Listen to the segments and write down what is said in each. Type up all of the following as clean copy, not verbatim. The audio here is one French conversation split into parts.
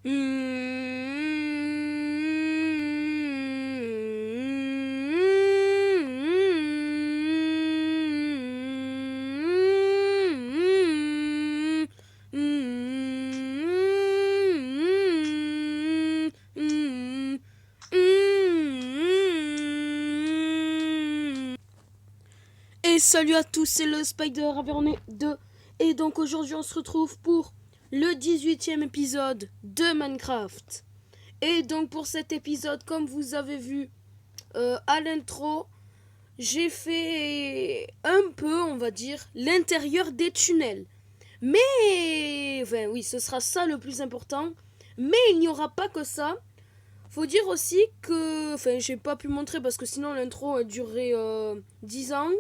Et salut à tous, c'est le Spider Avernet 2. Et donc aujourd'hui on se retrouve pour le 18e épisode de Minecraft. Et donc pour cet épisode, comme vous avez vu à l'intro, j'ai fait un peu, on va dire, l'intérieur des tunnels. Mais, enfin oui, ce sera ça le plus important. Mais il n'y aura pas que ça. Faut dire aussi que, enfin j'ai pas pu montrer parce que sinon l'intro a duré 10 ans.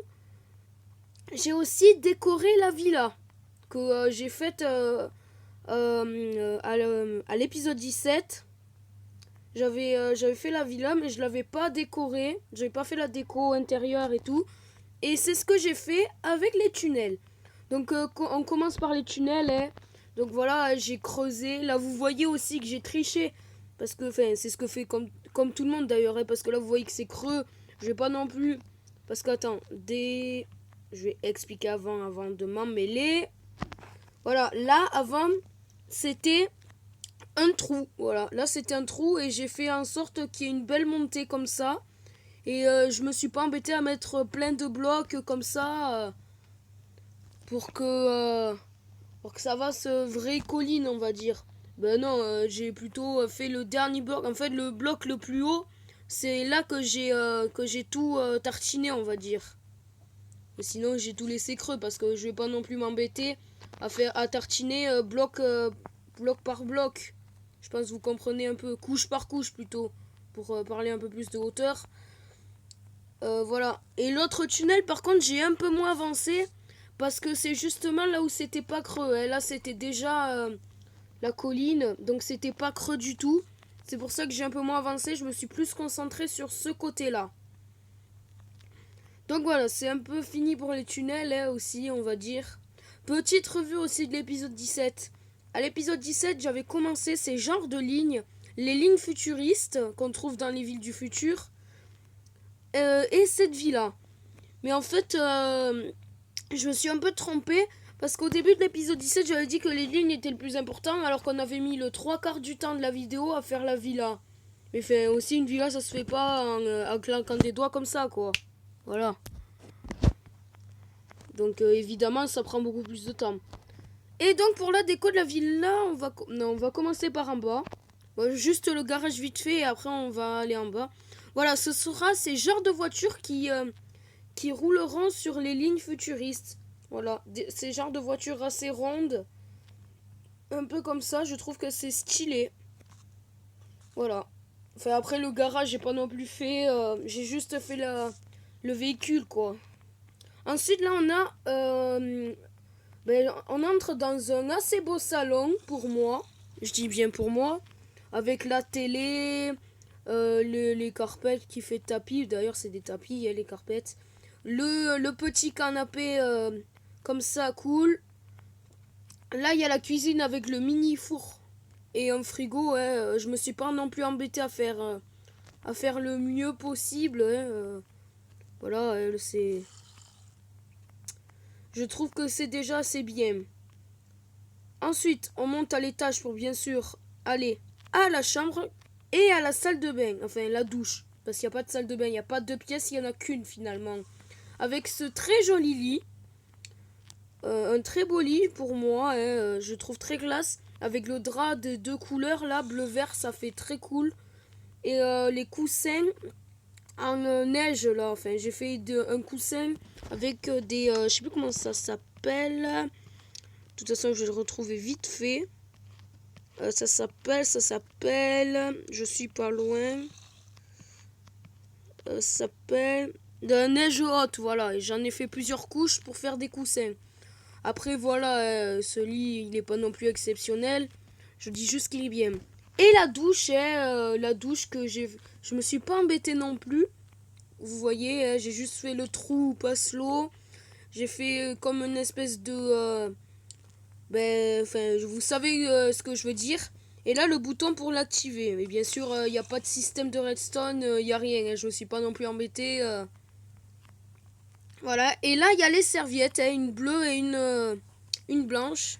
J'ai aussi décoré la villa que j'ai faite à l'épisode 17. J'avais fait la villa, mais je l'avais pas décorée. J'avais pas fait la déco intérieure et tout. Et c'est ce que j'ai fait avec les tunnels. Donc on commence par les tunnels. Hein. Donc voilà, j'ai creusé. Là, vous voyez aussi que j'ai triché. Parce que c'est ce que fait comme tout le monde d'ailleurs. Hein, parce que là, vous voyez que c'est creux. Je vais pas non plus... Parce que, attends, je vais expliquer avant de m'emmêler. Voilà, là, avant, c'était un trou. Voilà, là, c'était un trou et j'ai fait en sorte qu'il y ait une belle montée comme ça. Et je me suis pas embêté à mettre plein de blocs comme ça pour que ça fasse vraie colline, on va dire. Ben non, j'ai plutôt fait le dernier bloc. En fait, le bloc le plus haut, c'est là que j'ai tout tartiné, on va dire. Et sinon, j'ai tout laissé creux parce que je vais pas non plus m'embêter à tartiner bloc par bloc. Je pense que vous comprenez un peu, couche par couche plutôt, pour parler un peu plus de hauteur. Voilà. Et l'autre tunnel, par contre, j'ai un peu moins avancé parce que c'est justement là où c'était pas creux. Hein. Là, c'était déjà la colline, donc c'était pas creux du tout. C'est pour ça que j'ai un peu moins avancé. Je me suis plus concentré sur ce côté-là. Donc voilà, c'est un peu fini pour les tunnels hein, aussi, on va dire. Petite revue aussi de l'épisode 17. À l'épisode 17, j'avais commencé ces genres de lignes, les lignes futuristes qu'on trouve dans les villes du futur, et cette villa. Mais en fait, je me suis un peu trompée, parce qu'au début de l'épisode 17, j'avais dit que les lignes étaient le plus important, alors qu'on avait mis le 3/4 du temps de la vidéo à faire la villa. Mais enfin, aussi une villa, ça se fait pas en claquant des doigts comme ça, quoi. Voilà. Donc évidemment, ça prend beaucoup plus de temps. Et donc pour la déco de la villa, on va commencer par en bas. Bon, juste le garage vite fait et après on va aller en bas. Voilà, ce sera ces genres de voitures qui rouleront sur les lignes futuristes. Voilà, ces genres de voitures assez rondes. Un peu comme ça, je trouve que c'est stylé. Voilà. Enfin après le garage, j'ai pas non plus fait... j'ai juste fait le véhicule quoi. Ensuite là on entre dans un assez beau salon pour moi. Je dis bien pour moi. Avec la télé, les carpettes qui fait tapis. D'ailleurs c'est des tapis, les carpettes. Le petit canapé comme ça cool. Là il y a la cuisine avec le mini four et un frigo. Ouais, je me suis pas non plus embêté à faire le mieux possible. Voilà, c'est... Je trouve que c'est déjà assez bien. Ensuite, on monte à l'étage pour bien sûr aller à la chambre et à la salle de bain. Enfin, la douche. Parce qu'il n'y a pas de salle de bain. Il n'y a pas deux pièces, il n'y en a qu'une finalement. Avec ce très joli lit. Un très beau lit pour moi. Hein, je trouve très classe. Avec le drap de deux couleurs là, bleu-vert, ça fait très cool. Et les coussins en neige là. Enfin, j'ai fait un coussin avec des... je sais plus comment ça s'appelle. De toute façon, je vais le retrouver vite fait. Ça s'appelle, je suis pas loin. Ça s'appelle de la neige haute, voilà. Et j'en ai fait plusieurs couches pour faire des coussins. Après, voilà, ce lit, il est pas non plus exceptionnel. Je dis juste qu'il est bien. Et la douche, la douche que je me suis pas embêtée non plus. Vous voyez, j'ai juste fait le trou où passe l'eau. J'ai fait comme une espèce de... vous savez ce que je veux dire. Et là, le bouton pour l'activer. Mais bien sûr, il n'y a pas de système de redstone, il n'y a rien. Hein, je ne suis pas non plus embêté. Voilà. Et là, il y a les serviettes, hein, une bleue et une blanche.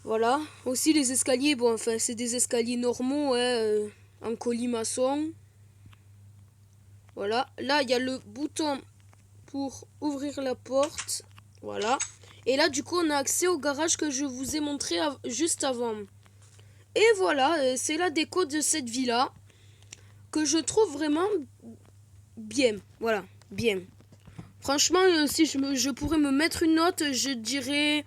Voilà. Aussi, les escaliers, bon, enfin, c'est des escaliers normaux, hein, en colimaçon. Voilà. Là, il y a le bouton pour ouvrir la porte. Voilà. Et là, du coup, on a accès au garage que je vous ai montré juste avant. Et voilà, c'est la déco de cette villa que je trouve vraiment bien. Voilà, bien. Franchement, si je pourrais me mettre une note, je dirais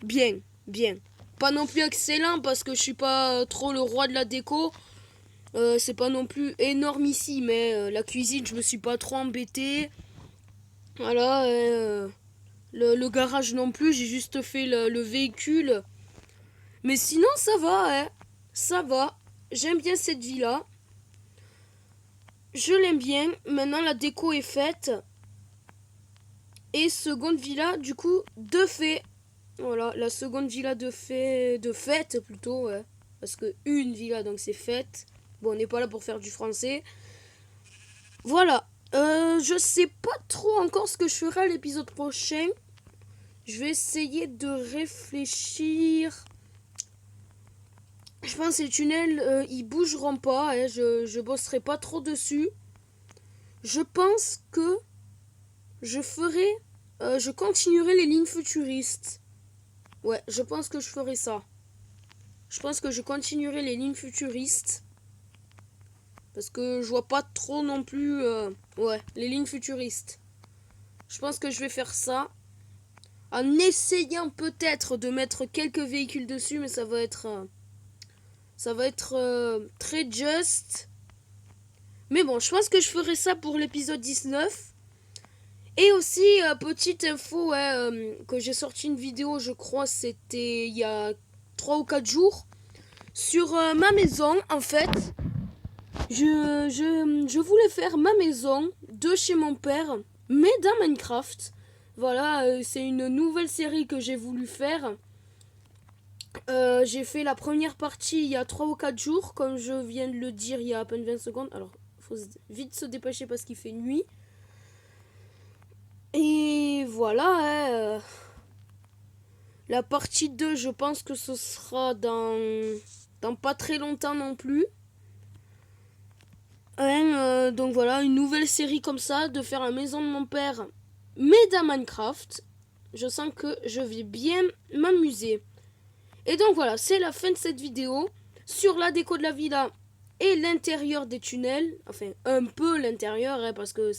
bien, bien. Pas non plus excellent parce que je suis pas trop le roi de la déco. C'est pas non plus énorme ici, mais la cuisine, je me suis pas trop embêté. Voilà, le garage non plus, j'ai juste fait le véhicule. Mais sinon, ça va, hein. Ça va. J'aime bien cette villa. Je l'aime bien. Maintenant, la déco est faite. Et seconde villa, du coup, de fait. Voilà, la seconde villa de fête plutôt, ouais. Parce que une villa, donc c'est fête. Bon, on n'est pas là pour faire du français. Voilà. Je sais pas trop encore ce que je ferai à l'épisode prochain. Je vais essayer de réfléchir. Je pense que les tunnels, ils bougeront pas. Hein. Je bosserai pas trop dessus. Je pense que je ferai... je continuerai les lignes futuristes. Ouais, je pense que je ferai ça. Je pense que je continuerai les lignes futuristes. Parce que je vois pas trop non plus... ouais, les lignes futuristes. Je pense que je vais faire ça. En essayant peut-être de mettre quelques véhicules dessus. Mais ça va être... très juste. Mais bon, je pense que je ferai ça pour l'épisode 19. Et aussi, petite info, que j'ai sorti une vidéo, je crois, c'était il y a 3 ou 4 jours. Sur ma maison, en fait. Je voulais faire ma maison de chez mon père, mais dans Minecraft. Voilà, c'est une nouvelle série que j'ai voulu faire. J'ai fait la première partie il y a 3 ou 4 jours, comme je viens de le dire il y a à peine 20 secondes. Alors, il faut vite se dépêcher parce qu'il fait nuit. Et voilà, hein, la partie 2, je pense que ce sera dans pas très longtemps non plus. Donc voilà, une nouvelle série comme ça, de faire la maison de mon père, mais dans Minecraft. Je sens que je vais bien m'amuser. Et donc voilà, c'est la fin de cette vidéo sur la déco de la villa et l'intérieur des tunnels. Enfin, un peu l'intérieur, hein, parce que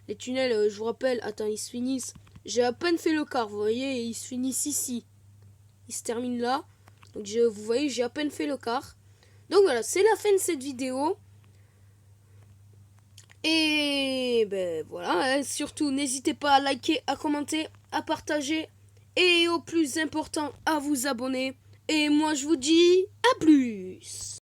les tunnels, je vous rappelle, attends, ils se finissent. J'ai à peine fait le quart, vous voyez, et ils se finissent ici. Ils se terminent là. Donc vous voyez, j'ai à peine fait le quart. Donc voilà, c'est la fin de cette vidéo. Et ben voilà, hein, surtout n'hésitez pas à liker, à commenter, à partager et au plus important à vous abonner. Et moi je vous dis à plus.